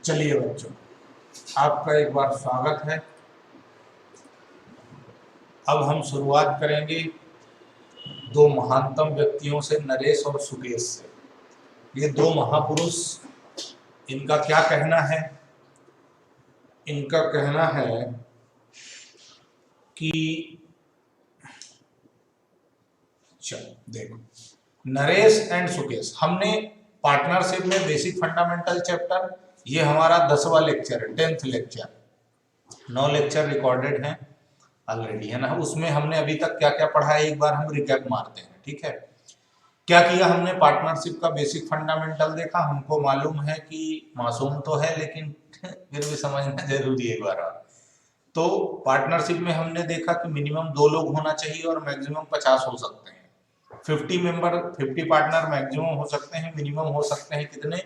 चलिए बच्चों, आपका एक बार स्वागत है। अब हम शुरुआत करेंगे दो महानतम व्यक्तियों से, नरेश और सुकेश से। ये दो महापुरुष, इनका क्या कहना है? इनका कहना है कि चलो देखो, नरेश एंड सुकेश, हमने पार्टनरशिप में बेसिक फंडामेंटल चैप्टर, ये हमारा 10वां लेक्चर है, 10th लेक्चर। 9 लेक्चर रिकॉर्डेड हैं ऑलरेडी, है ना। उसमें हमने अभी तक क्या क्या पढ़ा है, एक बार हम रिकैप मारते हैं, ठीक है। क्या किया हमने? पार्टनरशिप का बेसिक फंडामेंटल देखा। हमको मालूम है कि मासूम तो है, लेकिन फिर भी समझना जरूरी है एक बार और। तो पार्टनरशिप में हमने देखा कि मिनिमम 2 लोग होना चाहिए और मैक्सिमम 50 हो सकते हैं। 50 पार्टनर मैक्सिमम हो सकते हैं, मिनिमम हो सकते हैं कितने?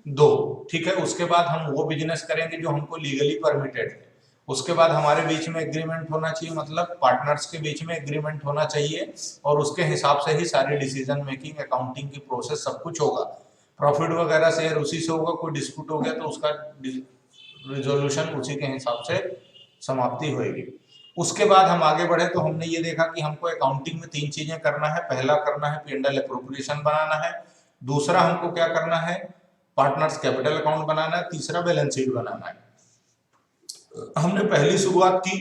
2, ठीक है। उसके बाद हम वो बिजनेस करेंगे जो हमको लीगली परमिटेड है। उसके बाद हमारे बीच में एग्रीमेंट होना चाहिए, मतलब पार्टनर्स के बीच में एग्रीमेंट होना चाहिए, और उसके हिसाब से ही सारी डिसीजन मेकिंग, अकाउंटिंग की प्रोसेस सब कुछ होगा। प्रॉफिट वगैरह शेयर उसी से होगा, कोई डिस्प्यूट हो गया तो उसका रिजोल्यूशन उसी के हिसाब से समाप्ति होगी। उसके बाद हम आगे बढ़े तो हमने ये देखा कि हमको अकाउंटिंग में 3 चीजें करना है। पहला करना है P&L एप्रोप्रिएशन बनाना है, दूसरा हमको क्या करना है, पार्टनर्स कैपिटल अकाउंट बनाना है, तीसरा बैलेंस शीट बनाना है। हमने पहली शुरुआत की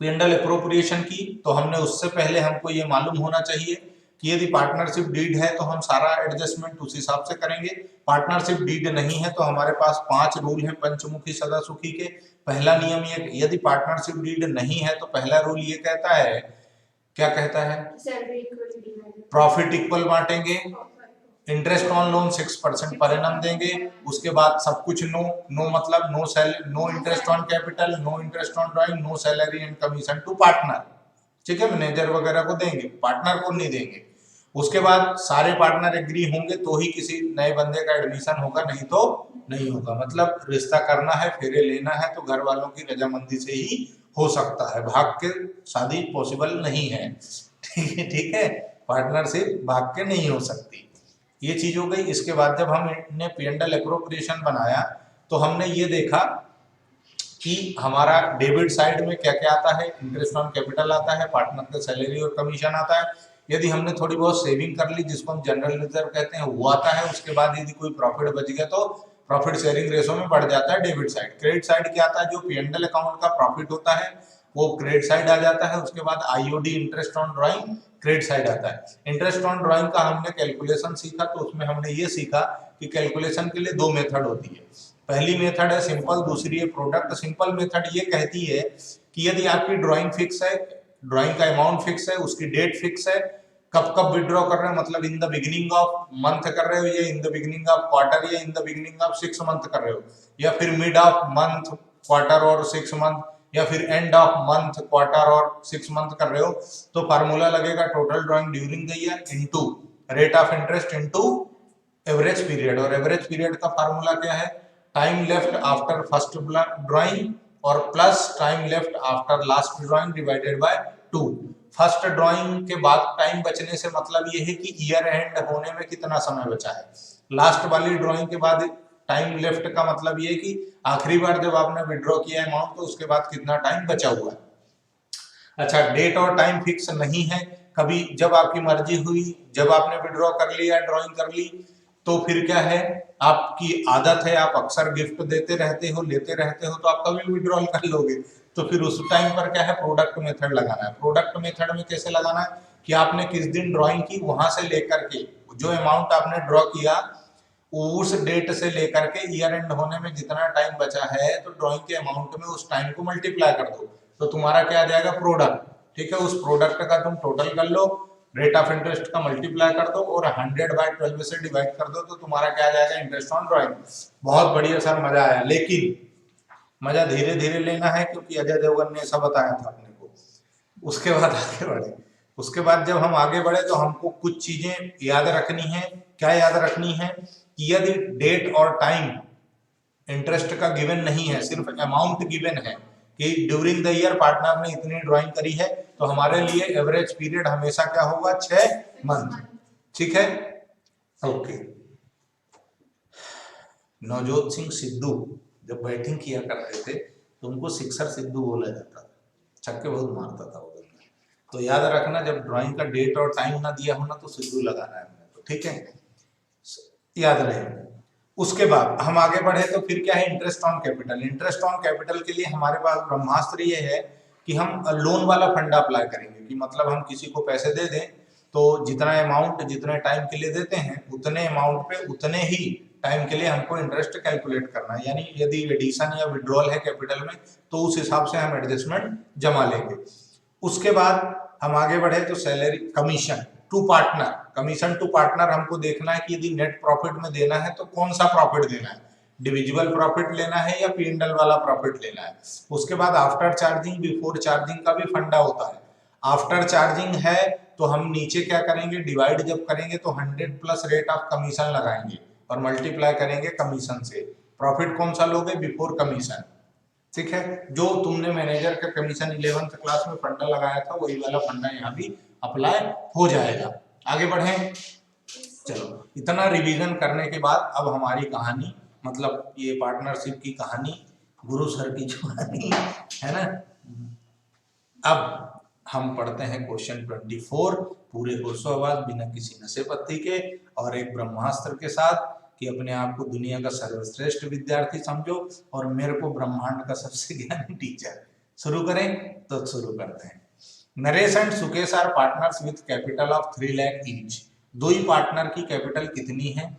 P&L एप्रोप्रिएशन की, तो हमने उससे पहले हमको ये मालूम होना चाहिए कि यदि पार्टनरशिप डीड है तो हम सारा एडजस्टमेंट उस हिसाब से करेंगे। पार्टनरशिप डीड नहीं है तो हमारे पास 5 रूल है पंचमुखी सदा सुखी के। पहला नियम ये, यदि पार्टनरशिप डीड नहीं है तो पहला रूल ये कहता है, क्या कहता है? प्रॉफिट इक्वल बांटेंगे, interest on loan 6% per annum देंगे। उसके बाद सब कुछ नो मतलब no interest on capital, no interest on drawing, no salary and commission to partner, ठीक है। मैनेजर वगैरह को देंगे, पार्टनर को नहीं देंगे। उसके बाद सारे पार्टनर एग्री होंगे तो ही किसी नए बंदे का एडमिशन होगा, नहीं तो नहीं होगा। मतलब रिश्ता करना है, फेरे लेना है तो घर वालों की रजामंदी से ही हो सकता है, भाग के शादी पॉसिबल नहीं है, ठीक है। पार्टनरशिप भाग के नहीं हो सकती, ये चीज हो गई। इसके बाद जब हमने P&L एप्रोप्रिएशन बनाया तो हमने ये देखा कि हमारा डेबिट साइड में क्या क्या आता है, इंटरेस्ट ऑन कैपिटल आता है, पार्टनर का सैलरी और कमीशन आता है। यदि हमने थोड़ी बहुत सेविंग कर ली, जिसको हम जनरल रिजर्व कहते हैं, वो आता है। उसके बाद यदि कोई प्रॉफिट बच गया तो प्रॉफिट शेयरिंग रेशो में बढ़ जाता है डेबिट साइड। क्रेडिट साइड क्या आता है? जो P&L अकाउंट का प्रॉफिट होता है वो क्रेडिट साइड आ जाता है। उसके बाद IOD interest on drawing credit side आता है। इंटरेस्ट ऑन ड्राइंग का हमने कैलकुलेशन सीखा, तो उसमें हमने ये सीखा कि कैलकुलेशन के लिए 2 मेथड होती है। पहली मेथड है सिंपल, दूसरी है प्रोडक्ट। सिंपल मेथड ये कहती है कि यदि आपकी ड्राइंग फिक्स है, ड्राइंग का अमाउंट फिक्स है, उसकी डेट फिक्स है, कब कब विड्रॉ कर रहे हैं, मतलब in the beginning of month कर रहे हो, या in the beginning of quarter, या in the beginning of 6 month कर रहे हो, या फिर मिड ऑफ मंथ क्वार्टर और 6 मंथ, या फिर एंड ऑफ मंथ क्वार्टर और 6 मंथ कर रहे हो, तो फार्मूला लगेगा total drawing during the year into rate of interest into average period. और एवरेज पीरियड का फार्मूला क्या है? Time left after first drawing और plus time left after last drawing divided by 2। First drawing के बाद time बचने से मतलब ये है कि ईयर एंड होने में कितना समय बचा है। लास्ट वाली ड्राइंग के बाद टाइम लेफ्ट का मतलब ये है कि आखिरी बार जब आपने विड्रॉ किया अमाउंट तो उसके बाद कितना टाइम बचा हुआ है। अच्छा, डेट और टाइम फिक्स नहीं है, कभी जब आपकी मर्जी हुई, जब आपने विड्रॉ कर लिया, ड्राइंग कर ली, तो फिर क्या है, आपकी आदत है, आप अक्सर गिफ्ट देते रहते हो, लेते रहते हो, तो आप कभी विड्रॉल कर लोगे। तो फिर उस टाइम पर क्या है, प्रोडक्ट मेथड लगाना है। प्रोडक्ट मेथड में कैसे लगाना है कि आपने किस दिन ड्राइंग की, वहां से लेकर के जो अमाउंट आपने ड्रॉ किया उस डेट से लेकर के ईयर एंड होने में जितना टाइम बचा है, तो ड्राइंग के अमाउंट में उस टाइम को मल्टीप्लाई कर दो, तो तुम्हारा क्या आ जाएगा? प्रोडक्ट, ठीक है। उस प्रोडक्ट का तुम टोटल कर लो, रेट ऑफ इंटरेस्ट का मल्टीप्लाई कर दो और 100/12 से डिवाइड कर दो, तो तुम्हारा क्या आ जाएगा? Interest on drawing. बहुत बढ़िया सर, मजा आया, लेकिन मजा धीरे धीरे लेना है क्योंकि अजय देवगन ने ऐसा बताया था अपने को। उसके बाद आगे बढ़े। उसके बाद जब हम आगे बढ़े तो हमको कुछ चीजें याद रखनी है। क्या याद रखनी है? कि यदि डेट और टाइम इंटरेस्ट का गिवन नहीं है, सिर्फ अमाउंट गिवन है कि ड्यूरिंग द ईयर पार्टनर ने इतनी ड्राइंग करी है, तो हमारे लिए एवरेज पीरियड हमेशा क्या होगा? 6 मंथ, ठीक है। ओके, नवजोत सिंह सिद्धू जब बैटिंग किया करते थे तो उनको सिक्सर सिद्धू बोला जाता था, छक्के बहुत मारता था वो बंदा। तो याद रखना, जब ड्राइंग का डेट और टाइम ना दिया होना तो सिद्धू लगाना है हमने, तो ठीक है, याद रहे। उसके बाद हम आगे बढ़े तो फिर क्या है, interest on capital. Interest on capital के लिए हमारे पास ब्रह्मास्त्र ये है कि हम लोन वाला फंडा अप्लाई करेंगे, कि मतलब हम किसी को पैसे दे दें तो जितना अमाउंट जितने टाइम के लिए देते हैं उतने अमाउंट पे उतने ही टाइम के लिए हमको इंटरेस्ट कैलकुलेट करना है। यानी यदि एडिशन या विड्रॉल है कैपिटल में तो उस हिसाब से हम एडजस्टमेंट जमा लेंगे। उसके बाद हम आगे बढ़े तो salary commission to partner, commission to partner हमको देखना है कि यदि नेट प्रॉफिट में देना है तो कौन सा प्रॉफिट देना है, डिविजिबल प्रॉफिट लेना है या P&L वाला प्रॉफिट लेना है। उसके बाद आफ्टर चार्जिंग बिफोर चार्जिंग का भी फंडा होता है। आफ्टर चार्जिंग है तो हम नीचे क्या करेंगे, डिवाइड जब करेंगे तो 100 प्लस रेट ऑफ कमीशन लगाएंगे और मल्टीप्लाई करेंगे कमीशन से। प्रॉफिट कौन सा लोगे, बिफोर कमीशन, ठीक है। जो तुमने मैनेजर का कमीशन 11th क्लास में फंडा लगाया था वही वाला फंडा यहाँ भी अप्लाई हो जाएगा। आगे बढ़े, चलो इतना रिवीजन करने के बाद अब हमारी कहानी, मतलब ये पार्टनरशिप की कहानी, गुरु सर की जो कहानी है ना, अब हम पढ़ते हैं क्वेश्चन 24 पूरे होशोबाज बिना किसी नशे पत्ती के और एक ब्रह्मास्त्र के साथ, कि अपने आप को दुनिया का सर्वश्रेष्ठ विद्यार्थी समझो और मेरे को ब्रह्मांड का सबसे ज्ञानी टीचर। शुरू करें तो शुरू करते हैं। Naresh and Sukesh are partners with capital of 3 lakh each. दो ही पार्टनर की कैपिटल कितनी है,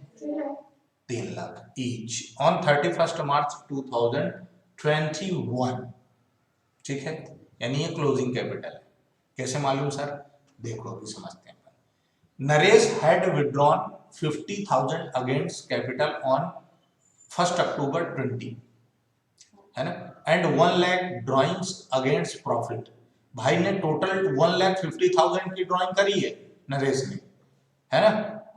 3 लाख ईच ऑन 31 मार्च 2021, ठीक है। यानी ये क्लोजिंग कैपिटल है। कैसे मालूम सर, देखो अभी समझते हैं। Naresh had withdrawn 50,000 against capital on 1 अक्टूबर 20, है ना, and 1 lakh drawings against profit. भाई ने टोटल 1,50,000 की ड्रॉइंग करी है नरेश ने, है ना,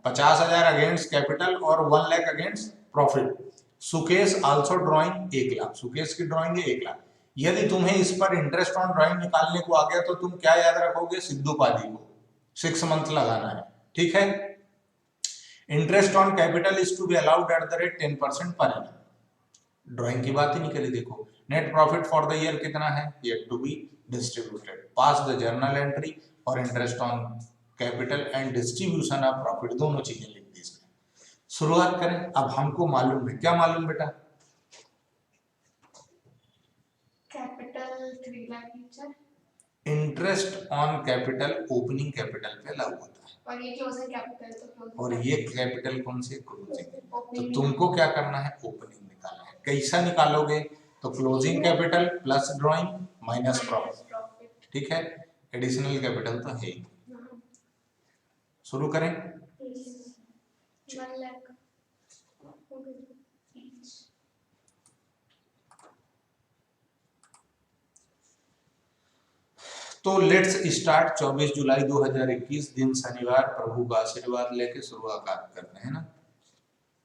50,000 अगेंस्ट कैपिटल और 1 lakh against profit. Sukesh also drawing 1 lakh, Sukesh की ड्रॉइंग है 1 लाख। यदि तुम्हें इस पर इंटरेस्ट ऑन ड्रॉइंग निकालने को आ गया तो तुम क्या याद रखोगे, सिद्धू पाजी को 6 मंथ लगाना है, ठीक है। Interest on capital is to be allowed at the rate 10% per annum. Drawing की बात ही नहीं करी। देखो net profit for the year कितना है, yet to be distributed. Pass the journal entry और interest on capital and distribution of profit, दोनों चीजें लिख दी इसमें। शुरुआत करें। अब हमको मालूम है, क्या मालूम बेटा, कैपिटल 3 लाख ईच है, interest on capital opening capital पे लागू होता है, और ये क्लोजिंग कैपिटल तो क्लोजिंग, और ये कैपिटल कौन सी, क्लोजिंग। तो तुमको क्या करना है, ओपनिंग निकालना है। कैसा निकालोगे, तो closing capital plus drawing minus profit, ठीक है। एडिशनल कैपिटल तो है ही। शुरू करें। 1 लाख ईच। तो लेट्स स्टार्ट। 24 जुलाई 2021 दिन शनिवार, प्रभु का आशीर्वाद लेके शुरुआत करते हैं ना।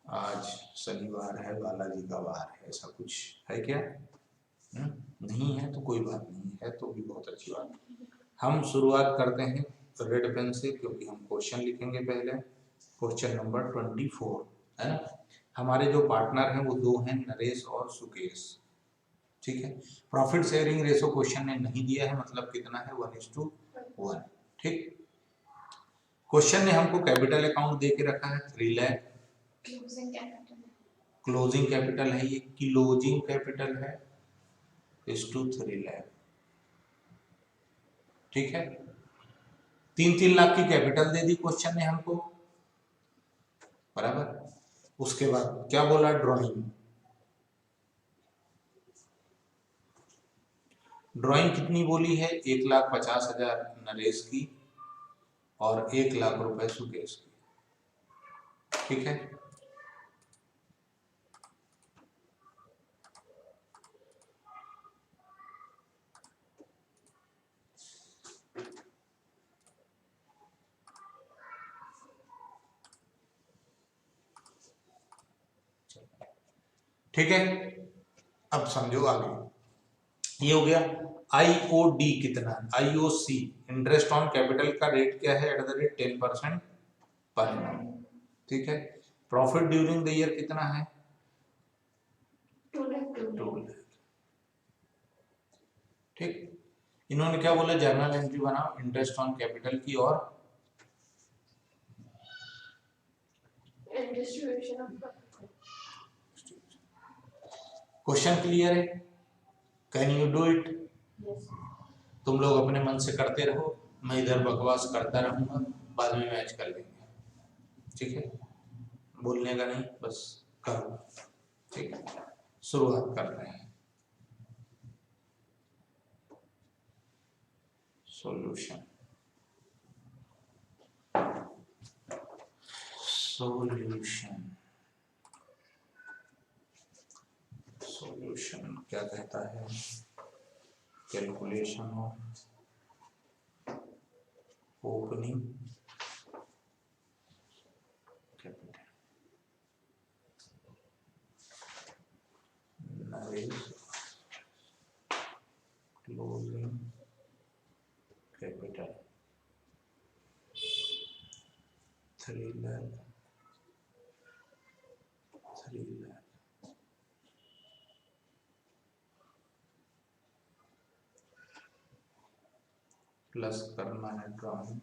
आज शनिवार है, बालाजी का वार है, ऐसा कुछ है क्या? नहीं है तो कोई बात नहीं है, तो भी बहुत अच्छी बात है। हम शुरुआत करते हैं रेड पेन से, क्योंकि हम क्वेश्चन लिखेंगे पहले। क्वेश्चन नंबर 24 है ना। हमारे जो पार्टनर हैं वो दो हैं, नरेश और सुकेश, ठीक है। प्रॉफिट शेयरिंग रेशो क्वेश्चन ने नहीं दिया है, मतलब कितना है, 1:1, ठीक। क्वेश्चन ने हमको कैपिटल अकाउंट दे के रखा है 3 lakh. Closing capital, closing capital है ये, क्लोजिंग कैपिटल है इस टू 3 लाख, ठीक है। 3-3 लाख की कैपिटल दे दी क्वेश्चन ने हमको, बराबर। उसके बाद क्या बोला, ड्राइंग। ड्राइंग कितनी बोली है, 1,50,000 नरेश की और 1 लाख रुपए सुकेश की, ठीक है। ठीक है, अब समझो आगे। ये हो गया। आईओडी कितना है, आईओसी इंटरेस्ट ऑन कैपिटल का रेट क्या है, eight the rate 10% per annum, ठीक है। प्रॉफिट ड्यूरिंग द ईयर कितना है, 2 लाख। ठीक, इन्होंने क्या बोला, जर्नल एंट्री बनाओ इंटरेस्ट ऑन कैपिटल की और distribution of profit. Question clear है? Can you do it? Yes. तुम लोग अपने मन से करते रहो, मैं इधर बकवास करता रहूंगा, बाद में मैच कर लेंगे। ठीक है, बोलने का नहीं, बस करो। ठीक है, शुरुआत कर रहे हैं। सॉल्यूशन सॉल्यूशन क्या कहता है? Calculation of opening capital closing capital 3 lakh plus करना है ड्राइंग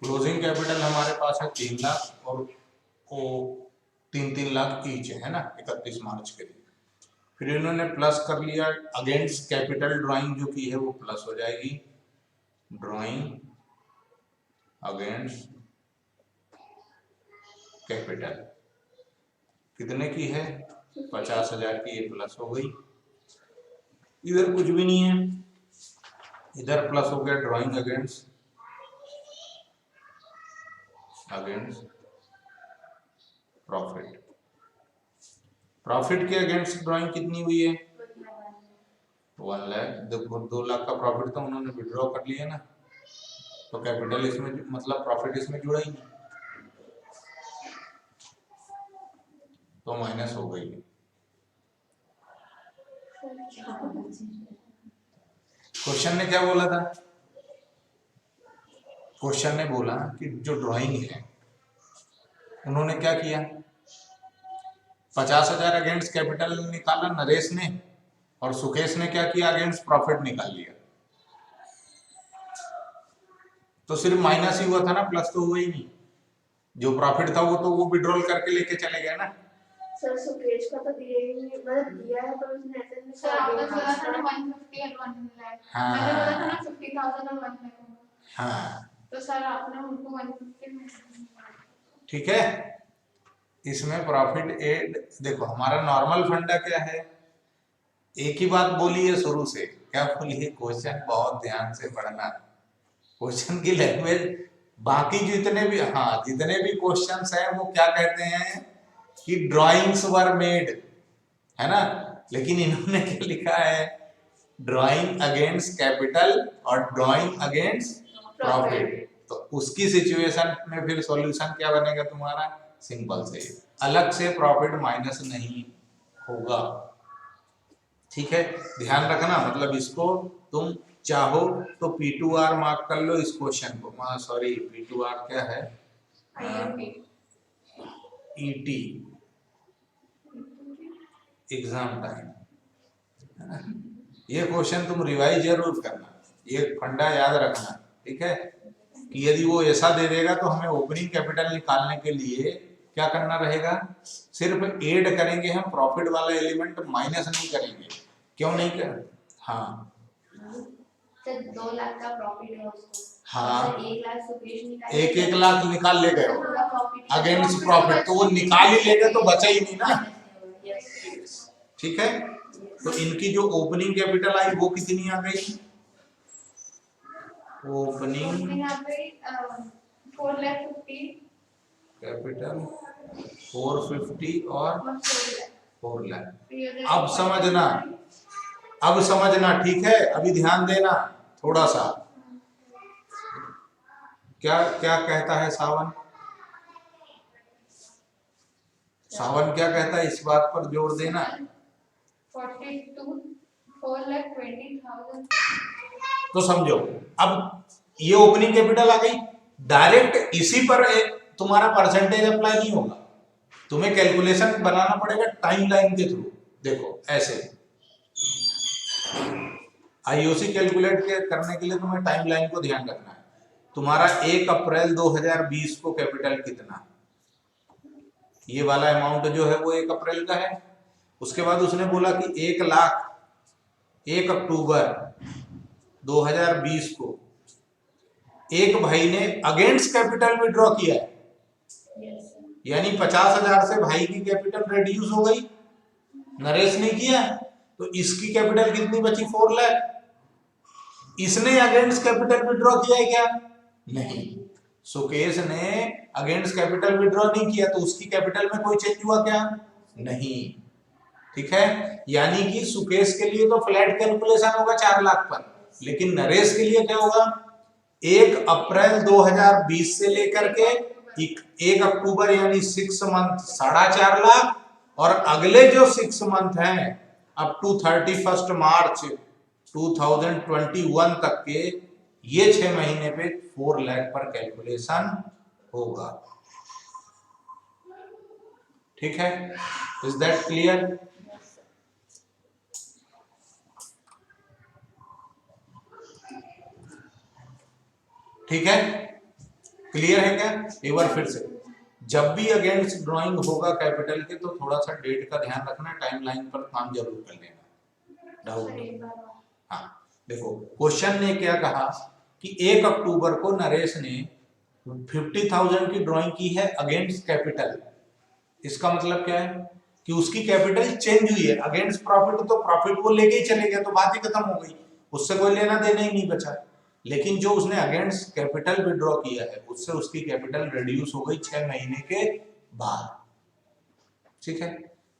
क्लोजिंग कैपिटल हमारे पास है 3 लाख और वो 3-3 लाख ईच है ना 31 मार्च के लिए। फिर इन्होंने प्लस कर लिया अगेंस्ट कैपिटल, ड्राइंग जो की है वो प्लस हो जाएगी, ड्राइंग अगेंस्ट कैपिटल कितने की है? 50,000 की, ये प्लस हो गई। इधर कुछ भी नहीं है, इधर प्लस हो गया ड्राइंग अगेंस्ट प्रॉफिट। प्रॉफिट के अगेंस्ट ड्राइंग कितनी हुई है? 1 लाख। देखो 2 लाख का प्रॉफिट तो उन्होंने विड्रॉ कर लिया ना, तो कैपिटल इसमें मतलब प्रॉफिट इसमें जुड़ा ही नहीं, तो माइनस हो गई। क्वेश्चन ने क्या बोला था? क्वेश्चन ने बोला कि जो ड्राइंग है उन्होंने क्या किया, 50,000 अगेंस्ट कैपिटल निकाला नरेश ने, और सुकेश ने क्या किया, अगेंस्ट प्रॉफिट निकाल लिया। तो सिर्फ माइनस ही हुआ था ना, प्लस तो हुआ ही नहीं। जो प्रॉफिट था वो तो वो विड्रॉल करके लेके चले गए ना। सर सुकेश का तो दिया ही नहीं, मतलब दिया है पर उसने ऐसे नहीं। सर आपने बोला था ना 150 और 1 लाख। हाँ। मैंने बोला था ना 50,000 और 1 लाख। हाँ तो सर आपने उनको 150 में। ठीक है, इसमें प्रॉफिट एड देखो हमारा नॉर्मल फंडा क्या है, एक ही बात बोली है शुरू से, क्या बोली है? क्वेश्चन बहुत ध्यान से पढ़ना, क्वेश्चन की लैंग्वेज। बाकी जितने भी जितने भी क्वेश्चंस हैं वो क्या कहते हैं कि ड्राइंग्स वर मेड, है ना, लेकिन इन्होंने क्या लिखा है, ड्राइंग अगेंस्ट कैपिटल और ड्राइंग अगेंस्ट प्रॉफिट। तो उसकी सिचुएशन में फिर सॉल्यूशन क्या बनेगा तुम्हारा? सिंपल से अलग से प्रॉफिट माइनस नहीं होगा। ठीक है, ध्यान रखना, मतलब इसको तुम चाहो तो P2R मार्क कर लो इस क्वेश्चन को, सॉरी P2R क्या है, ET एग्जाम टाइम, ये क्वेश्चन तुम रिवाइज जरूर करना, ये फंडा याद रखना। ठीक है, कि यदि वो ऐसा दे देगा तो हमें ओपनिंग कैपिटल निकालने के लिए क्या करना रहेगा, सिर्फ ऐड करेंगे हम, प्रॉफिट वाला एलिमेंट माइनस नहीं करेंगे। क्यों नहीं कर? हाँ सर 2 लाख का प्रॉफिट है उसको। हाँ, सर 1 लाख सुकेश निकाल, 1 लाख निकाल ले गए पूरा प्रॉफिट अगेंस्ट प्रॉफिट, तो वो निकाल ही ले गए तो बचा ही नहीं ना। यस। ठीक है, तो इनकी जो ओपनिंग कैपिटल आई वो कितनी आ गई? ओपनिंग यहाँ पे 4,50,000 कैपिटल 450 और 4 लाख। अब समझना, ठीक है, अभी ध्यान देना थोड़ा सा। क्या क्या कहता है सावन? सावन क्या कहता है, इस बात पर जोर देना। 42 4,20,000. तो समझो, अब ये ओपनिंग कैपिटल आ गई, डायरेक्ट इसी पर तुम्हारा परसेंटेज अप्लाई नहीं होगा, तुम्हें कैलकुलेशन बनाना पड़ेगा टाइमलाइन के थ्रू। देखो ऐसे आईओसी कैलकुलेट करने के लिए तुम्हें टाइमलाइन को ध्यान रखना है। तुम्हारा 1 अप्रैल 2020 को कैपिटल कितना, ये वाला अमाउंट जो है वो 1 अप्रैल का है। उसके बाद उसने बोला कि 1 लाख 1 अक्टूबर 2020 को एक भाई ने अगेंस्ट कैपिटल विड्रॉ किया है, यानी 50,000 से भाई की कैपिटल रिड्यूस हो गई, नरेश ने किया, तो इसकी कैपिटल कितनी बची, 4 लाख। इसने अगेंस्ट कैपिटल विड्रॉ किया है क्या, नहीं। सुकेश ने अगेंस्ट कैपिटल विड्रॉ नहीं किया, तो उसकी कैपिटल में कोई चेंज हुआ क्या, नहीं। ठीक है, यानी कि सुकेश के लिए तो फ्लैट कैलकुलेशन होगा 4 लाख पर, लेकिन नरेश के लिए क्या होगा, 1 अप्रैल 2020 से लेकर के 1 अक्टूबर यानी 6 मंथ 4.5 लाख, और अगले जो 6 मंथ हैं अप टू 31 मार्च 2021 तक के, ये 6 महीने पे 4 लाख पर कैलकुलेशन होगा। ठीक है, इज दैट क्लियर? ठीक है, क्लियर है क्या? एक बार फिर से, जब भी अगेंस्ट ड्राइंग होगा कैपिटल के, तो थोड़ा सा डेट का ध्यान रखना, टाइमलाइन पर काम जरूर कर लेना। डाउट? हाँ, देखो क्वेश्चन ने क्या कहा कि 1 अक्टूबर को नरेश ने 50,000 की ड्राइंग की है अगेंस्ट कैपिटल। इसका मतलब क्या है कि उसकी कैपिटल चेंज हुई है, अगेंस्ट प्रॉफिट तो प्रॉफिट वो लेके ही चले गए, तो बात ही खत्म हो गई, उससे कोई लेना देना ही नहीं बचा। लेकिन जो उसने अगेंस्ट कैपिटल विड्रॉ किया है, उससे उसकी कैपिटल रिड्यूस हो गई 6 महीने के बाद। ठीक है,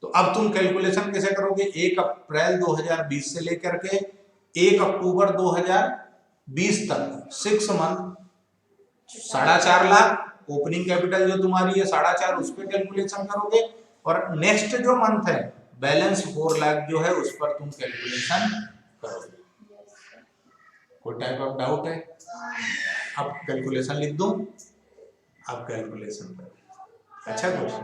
तो अब तुम कैलकुलेशन कैसे करोगे, 1 अप्रैल 2020 से लेकर के 1 अक्टूबर 2020 तक 6 मंथ 4.5 लाख ओपनिंग कैपिटल जो तुम्हारी है 4.5, उस पर कैलकुलेशन करोगे, और नेक्स्ट जो मंथ है बैलेंस 4 लाख जो है उस पर तुम कैलकुलेशन करोगे। कोई टाइप ऑफ डाउट है? अब कैलकुलेशन लिख दूं, आप कैलकुलेशन करो। अच्छा क्वेश्चन,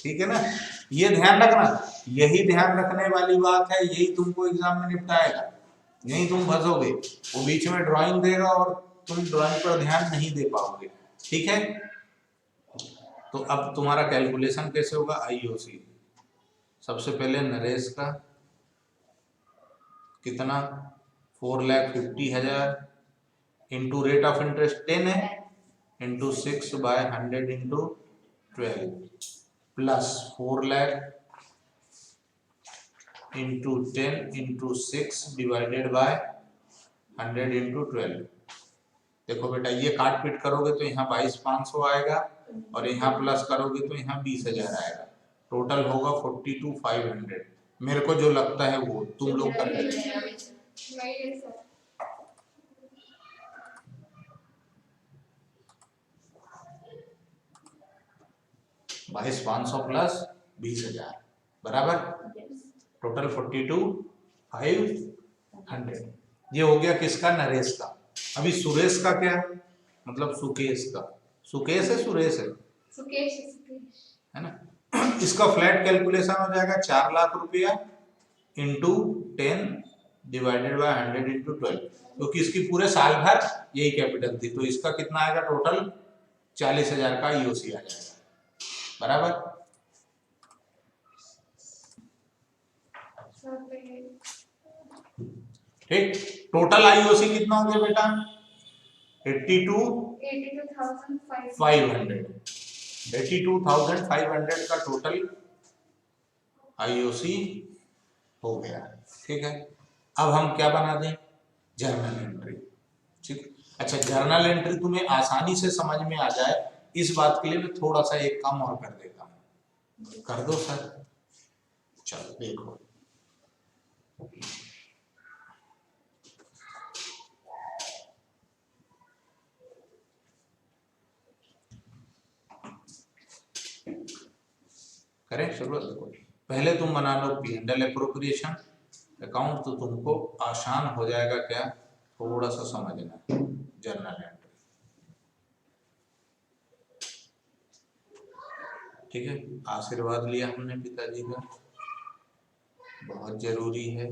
ठीक है ना? ये ध्यान रखना, यही ध्यान रखने वाली बात है, यही तुमको एग्जाम में निपटाएगा, नहीं तुम फंसोगे, वो बीच में ड्राइंग देगा और तुम ड्राइंग पर ध्यान नहीं दे पाओगे। ठीक है, तो अब तुम्हारा कैलकुलेशन कैसे होगा, आईओसी। सबसे पहले नरेश का कितना, 4,50,000 इंटू रेट ऑफ इंटरेस्ट 10 है, into 6/100 into 12 plus 4 lakh into 10 into 6 divided by 100 into 12। देखो बेटा, ये काट पीट करोगे तो यहाँ 22,500 आएगा, और यहाँ प्लस करोगे तो यहाँ 20,000 आएगा, टोटल होगा 42,500। मेरे को जो लगता है वो तुम लोग कर लेंगे। 22,500 प्लस 20,000 बराबर टोटल 42,500। ये हो गया किसका, नरेश का। अभी सुरेश का क्या, मतलब सुकेश का। सुकेश है सुरेश है, है ना? इसका फ्लैट कैलकुलेशन हो जाएगा 4 लाख रुपया इंटू 10 डिवाइडेड बाय 100 इंटू 12, क्योंकि इसकी पूरे साल भर यही कैपिटल थी, तो इसका कितना आएगा, टोटल 40,000 का ईओसी आ जाएगा, बराबर। ठीक, टोटल आईओसी कितना हो गया बेटा, 82,500। 82,500 का टोटल आईओसी हो गया। ठीक है, अब हम क्या बना दें, जर्नल एंट्री। ठीक, अच्छा जर्नल एंट्री तुम्हें आसानी से समझ में आ जाए, इस बात के लिए मैं थोड़ा सा एक काम और कर देता हूं, कर दो सर। चलो देखो, करें शुरुआत। देखो पहले तुम बना लो P and L appropriation account, तो तुमको आसान हो जाएगा क्या, थोड़ा सा समझना जर्नल एंट्री। ठीक है, आशीर्वाद लिया हमने पिताजी का, बहुत जरूरी है।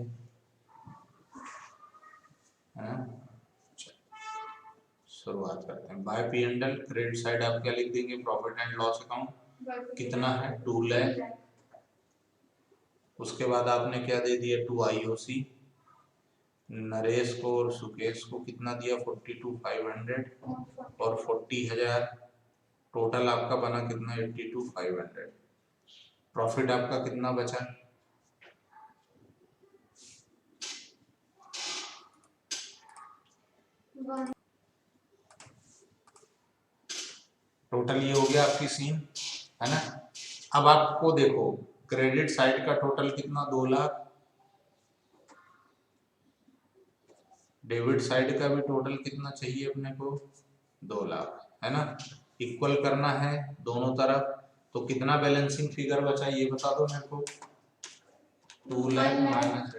शुरुआत करते हैं। By P and L credit side आप क्या लिख देंगे, प्रॉफिट एंड लॉस अकाउंट कितना है 2 लाख। उसके बाद आपने क्या दे दिया, 2 IOC। नरेश को और सुकेश को कितना दिया, 42,500 और 40,000। टोटल आपका बना कितना, 82,500। प्रॉफिट आपका कितना बचा, टोटल ये हो गया आपकी सीन, है ना। अब आपको देखो क्रेडिट साइड का टोटल कितना, 2 लाख। डेबिट साइड का भी टोटल कितना चाहिए अपने को, 2 लाख, है ना। इक्वल करना है दोनों तरफ, तो कितना बैलेंसिंग फिगर बचा ये बता दो मेरे को। 2 लाख माइनस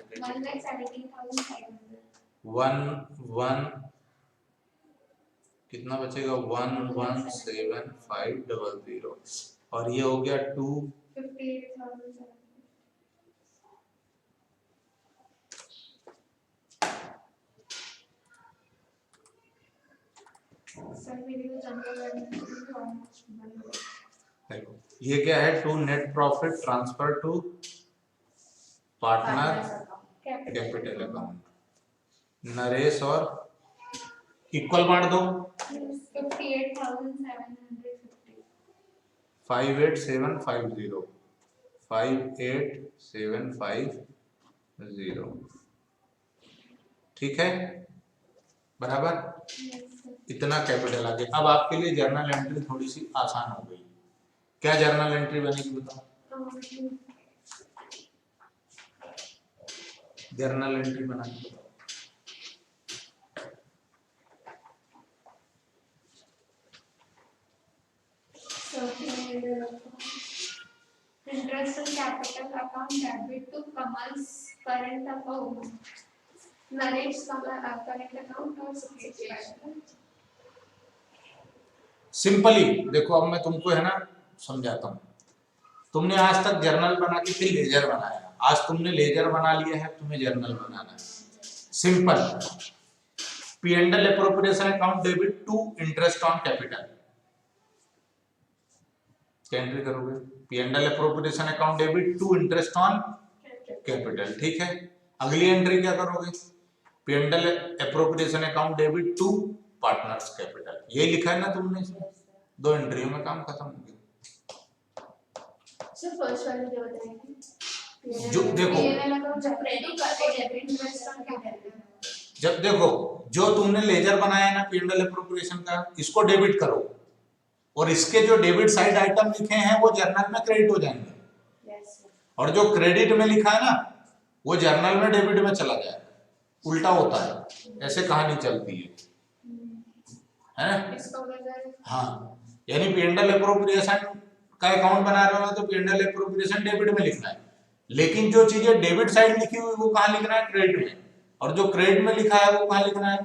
1 कितना बचेगा, 117,500 और ये हो गया 58,000। सर मेरी तो जनरल एंट्री ऑलमोस्ट बन गई। ये क्या है, to net profit transfer to partner capital account. Naresh और इक्वल बांट दो, 58,750। 58750 58750, ठीक है बराबर। इतना कैपिटल आ गया। अब आपके लिए जर्नल एंट्री थोड़ी सी आसान हो गई। क्या जर्नल एंट्री बनेगी बताओ, जर्नल एंट्री बना के बताओ। Interest on capital account debit to Kamal's current account. Naresh current account और सुकेश सिंपली देखो, अब मैं तुमको है ना समझाता हूँ। तुमने आज तक जर्नल बना के फिर लेजर बनाया, आज तुमने लेजर बना लिया है, तुम्हें जर्नल बनाना है। Simple, P and L appropriation account debit to interest on capital, क्या एंट्री करोगे, P and L appropriation account debit to interest on capital, ठीक है। अगली एंट्री क्या करोगे, P and L appropriation account debit to partners capital, ये लिखा है ना तुमने इसमें। 2 एंट्रियों में काम खत्म हो गया। सर फर्स्ट वाले जो बताएंगे, जो देखो, जब देखो जो तुमने लेजर बनाया ना पी एंड एल एप्रोप्रिएशन का, इसको डेबिट करो और इसके जो डेबिट साइड आइटम लिखे हैं वो जर्नल में क्रेडिट हो जाएंगे, और जो क्रेडिट में लिखा है ना वो जर्नल में डेबिट में चला जाएगा। उल्टा होता है, ऐसे कहानी चलती है ना। हाँ, यानी पी एंड एल एप्रोप्रिएशन का अकाउंट बना रहे हो तो P and L appropriation debit में लिखना है, लेकिन जो चीजें डेबिट साइड लिखी हुई वो कहाँ लिखना है, क्रेडिट में, और जो क्रेडिट में लिखा है वो कहाँ लिखना है,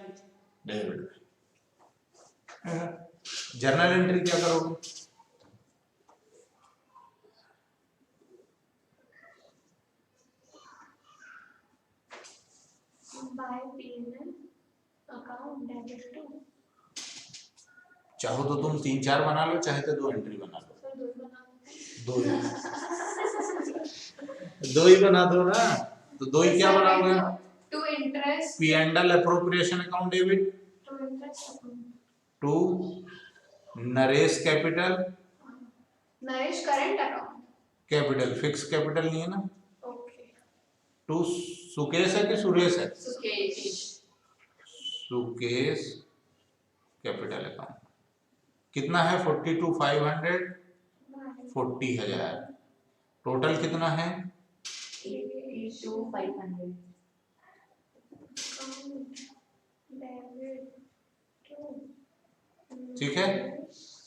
डेबिट में। जर्नल एंट्री क्या करोगे, bye P&L account debit to, चाहो तो तुम 3-4 बना लो, चाहे तो 2 एंट्री बना लो। सर दो बना दो ही बना दो ना, तो 2 ही क्या बनाओगे, to interest P and L appropriation account debit to interest account, to Naresh capital Naresh current account capital, fix capital नहीं है ना, ओके टू सुकेश है कि सुरेश है, सुकेश सुकेश कैपिटल अकाउंट कितना है, 42,500 40,000। टोटल कितना है, 82,500 अकाउंट डेबिट टू ठीक है।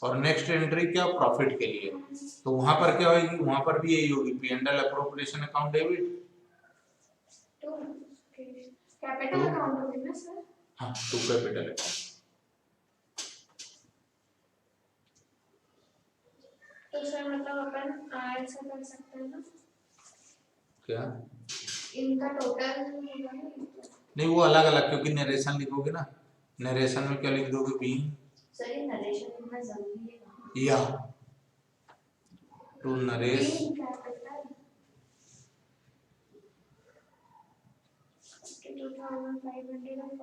और नेक्स्ट एंट्री क्या, प्रॉफिट के लिए, तो वहां पर क्या होगी, वहां पर भी यही होगी, P and L appropriation account debit to capital account होगी ना सर? हाँ टू कैपिटल अकाउंट। तो सर मतलब अपन ऐसा कर सकते हैं ना, क्या इनका टोटल होगा ना? नहीं, वो अलग अलग, क्योंकि नरेशन लिखोगे ना, नरेशन में क्या लिख दोगे, बी सर ये नरेशन इतना जरूरी है कहाँ? या टू नरेश कैपिटल 52,500 और 40,000।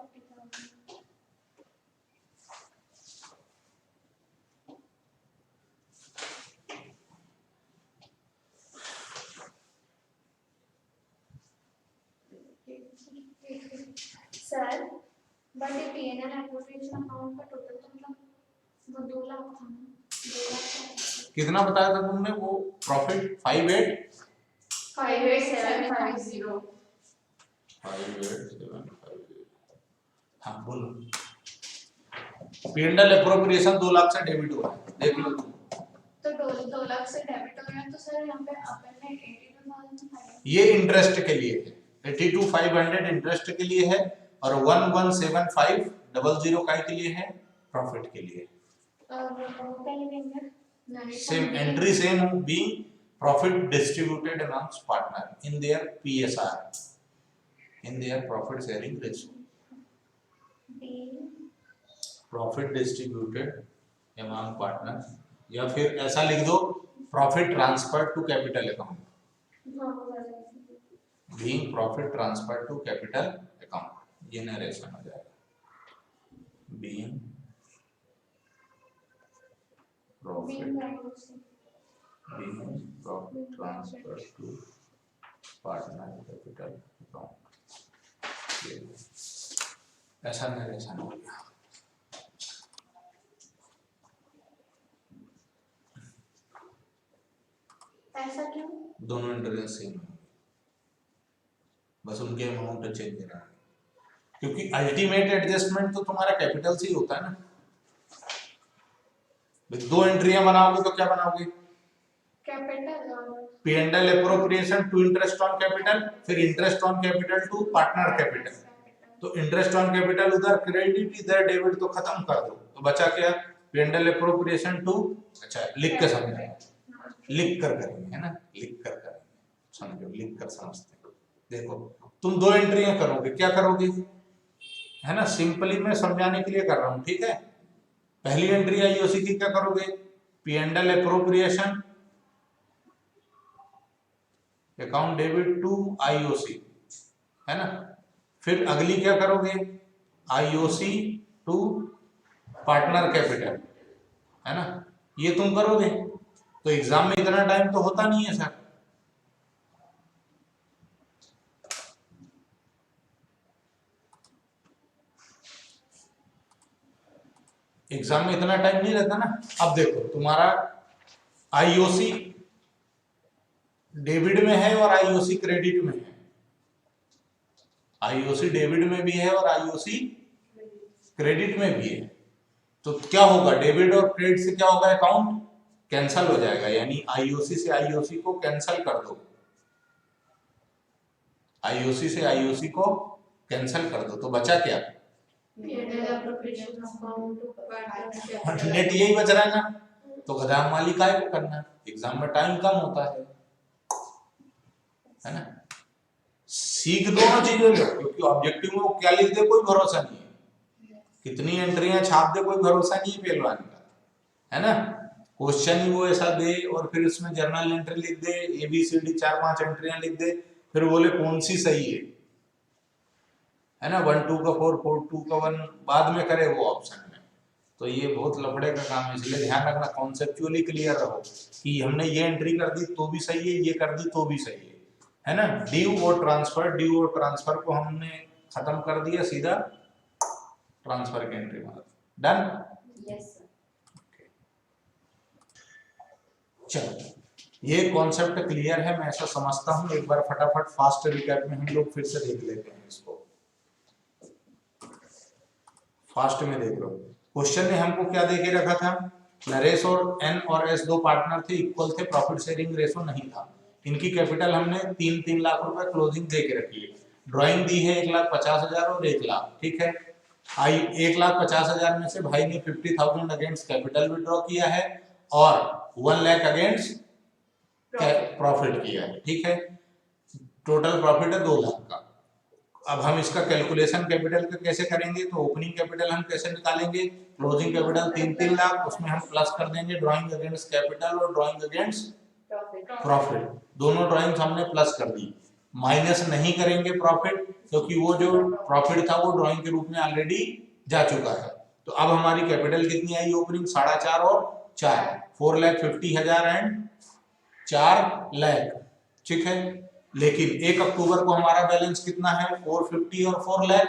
सर बट ये पीएनएल एप्रोप्रिएशन अकाउंट का टोटल तो मतलब वो 2 लाख था ना, 2 लाख का कितना बताया था तुमने, वो प्रॉफिट 58 58,750। 58,750। हाँ बोलो, पी&एल एप्रोप्रिएशन 2 लाख से डेबिट हुआ है, देख लो तुम। तो 2 लाख से डेबिट हो गया, तो सर यहाँ पे अपन ने 82,500 ये इंटरेस्ट के लिए है, 82,500 इंटरेस्ट के लिए है, और 11,7500 के लिए है, प्रॉफिट के लिए। और वो क्या लिखेंगे? सेम एंट्री सेम हो, being profit distributed amongst partner in their PSR, in their profit sharing ratio, profit distributed among partner, या फिर ऐसा लिख दो, profit transfer to capital account, being profit transfer to capital account, ये narration हो जाएगा, being profit transfer to partner capital account, ऐसा narration हो गया। ऐसा क्यों? दोनों एंट्री सेम है, बस उनके अमाउंट चेंज है, क्योंकि अल्टीमेट एडजस्टमेंट तो तुम्हारा कैपिटल से ही होता है ना। दो एंट्रियां बनाओगे तो क्या बनाओगे, कैपिटल और P and L appropriation to interest on capital, फिर interest on capital to partner capital, तो इंटरेस्ट ऑन कैपिटल उधर क्रेडिट इधर डेबिट, तो खत्म कर दो, तो बचा क्या, P and L appropriation to, अच्छा लिख के समझाएं, लिख कर करेंगे, है ना, लिख कर करेंगे, समझो, लिख कर समझते हैं। देखो तुम दो एंट्रियां करोगे, क्या करोगे, है ना, सिंपली मैं समझाने के लिए कर रहा हूं, ठीक है। पहली एंट्री आईओसी की क्या करोगे, P and L appropriation account debit to IOC, है ना, फिर अगली क्या करोगे, आईओसी टू पार्टनर कैपिटल, है ना, ये तुम करोगे। तो एग्जाम में इतना टाइम तो होता नहीं है सर, एग्जाम में इतना टाइम नहीं रहता ना। अब देखो तुम्हारा आईओसी डेबिट में है और आईओसी क्रेडिट में है, आईओसी डेबिट में भी है और आईओसी क्रेडिट में भी है, तो क्या होगा, डेबिट और क्रेडिट से क्या होगा, अकाउंट कैंसल हो जाएगा, यानी आईओसी से आईओसी को कैंसल कर दो, आईओसी से आईओसी को कैंसल कर दो, तो बचा क्या, नेट यही बच रहा है ना। तो गदाम माली काय को करना, एग्जाम में टाइम कम होता है ना। सीख दोनों चीजें लो, क्योंकि ऑब्जेक्टिव में वो क्या लिख दे कोई भरोसा नहीं है, कितनी एंट्रियां छाप दे कोई भरोसा नहीं है पहलवान का, है ना। क्वेश्चन ही वो ऐसा दे और फिर उसमें जर्नल एंट्री लिख दे, ABCD 4-5 एंट्रियां लिख दे, फिर बोले कौन सी सही है ना, 1 2 का 4 4 2 का 1 बाद में करे वो ऑप्शन में, तो ये बहुत लफड़े का काम है। इसलिए ध्यान रखना, कॉन्सेप्चुअली क्लियर रहो कि हमने ये एंट्री कर दी तो भी सही है, ये कर दी तो भी सही है ना। ड्यू और ट्रांसफर को हमने खत्म कर दिया, सीधा ट्रांसफर की एंट्री मार, डन। Yes sir. चलो ये कॉन्सेप्ट क्लियर है, मैं ऐसा समझता हूँ। एक बार फटाफट फास्ट रिकैप में हम लोग फिर से देख लेते हैं इसको, फास्ट में देख लो। क्वेश्चन ने हमको क्या दे के रखा था, नरेश और एन और एस दो पार्टनर थे, इक्वल थे, प्रॉफिट शेयरिंग रेशो नहीं था, इनकी कैपिटल हमने 3-3 लाख रुपए क्लोजिंग दे के रखी है, ड्राइंग दी है 1,50,000 और 1 लाख, ठीक है। 1,50,000 में से भाई ने 50,000 अगेंस्ट कैपिटल विड्रॉ किया है और 1 लाख अगेंस्ट प्रॉफिट किया है, ठीक है। टोटल प्रॉफिट है 2 लाख का। अब हम इसका कैलकुलेशन कैपिटल का कैसे करेंगे, तो ओपनिंग कैपिटल हम कैसे निकालेंगे, क्लोजिंग कैपिटल 3-3 लाख, उसमें हम प्लस कर देंगे ड्राइंग अगेंस्ट कैपिटल और ड्राइंग अगेंस्ट प्रॉफिट, दोनों ड्राइंग्स हमने प्लस कर दी। माइनस नहीं करेंगे प्रॉफिट, क्योंकि वो जो प्रॉफिट था वो ड्राइंग के रूप में ऑलरेडी जा चुका है। तो अब हमारी कैपिटल कितनी आई ओपनिंग, 4.5 और 4, 4,50,000 एंड 4 लाख, ठीक है। लेकिन 1 अक्टूबर को हमारा बैलेंस कितना है, 450 और 4 लाख।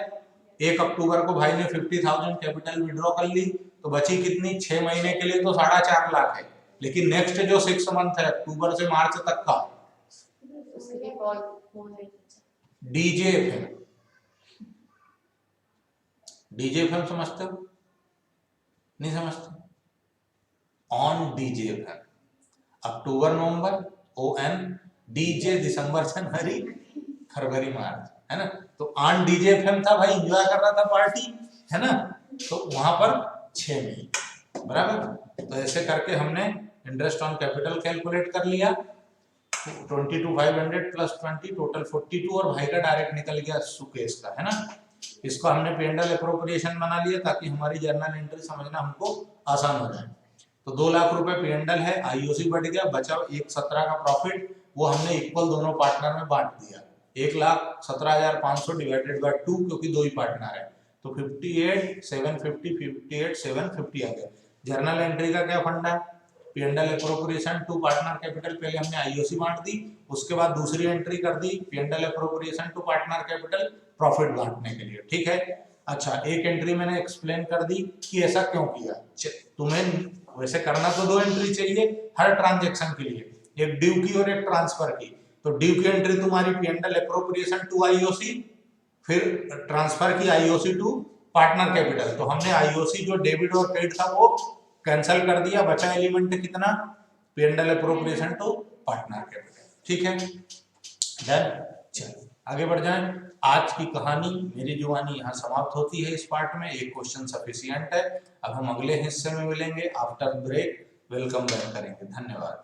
1 अक्टूबर को भाई ने 50,000 कैपिटल विड्रॉ कर ली, तो बची कितनी, 6 महीने के लिए तो 4.5 लाख है, लेकिन नेक्स्ट जो 6 मंथ है अक्टूबर से मार्च तक का डीजेएफएम, डीजेएफएम समझते हो, नहीं समझते, ऑन डीजेएफएम, अक्टूबर नवंबर ओएन, डीजे दिसंबर जनवरी फरवरी मार्च, है ना। तो ऑन डीजेएफएम था भाई, एंजॉय कर रहा था पार्टी, है ना, तो वहां पर 6 महीने बराबर। तो ऐसे करके हमने इंटरेस्ट ऑन कैपिटल कैलकुलेट कर लिया, 22,500 प्लस 20 टोटल 42, और भाई का डायरेक्ट निकल गया सुकेश का, है ना। इसको हमने पेंडल अप्रोप्रिएशन बना लिया ताकि हमारी जर्नल एंट्री समझना हमको आसान हो जाए। तो 2 लाख रुपए पेंडल है, आईओसी बढ़ गया, बचा 1,17 का प्रॉफिट, वो हमने इक्वल दोनों पार्टनर में बांट दिया, 1,17,500 डिवाइडेड बाय 2, क्योंकि 2 ही पार्टनर है, तो 58,750 58,750 आ गया। जर्नल एंट्री का क्या फंडा है, PNL appropriation to partner capital, पहले हमने आईओसी बांट दी, उसके बाद दूसरी एंट्री कर दी PNL appropriation to partner capital profit बांटने के लिए, ठीक है। अच्छा, एक एंट्री मैंने एक्सप्लेन कर दी कि ऐसा क्यों किया। तुम्हें वैसे करना तो 2 एंट्री चाहिए हर ट्रांजैक्शन के लिए, एक ड्यू की और एक ट्रांसफर की। तो ड्यू की एंट्री तुम्हारी पीएनएल एप्रोप्रिएशन टू आईओसी, फिर ट्रांसफर की आईओसी टू पार्टनर कैपिटल। तो हमने आईओसी जो डेबिट और क्रेडिट था वो कैंसिल कर दिया, बचा एलिमेंट कितना, PNL appropriation to partner capital, ठीक है। डन, चलो आगे बढ़ जाएं। आज की कहानी मेरी जुबानी यहाँ समाप्त होती है इस पार्ट में, एक क्वेश्चन सफिशिएंट है। अब हम अगले हिस्से में मिलेंगे आफ्टर ब्रेक, वेलकम बैक करेंगे, धन्यवाद।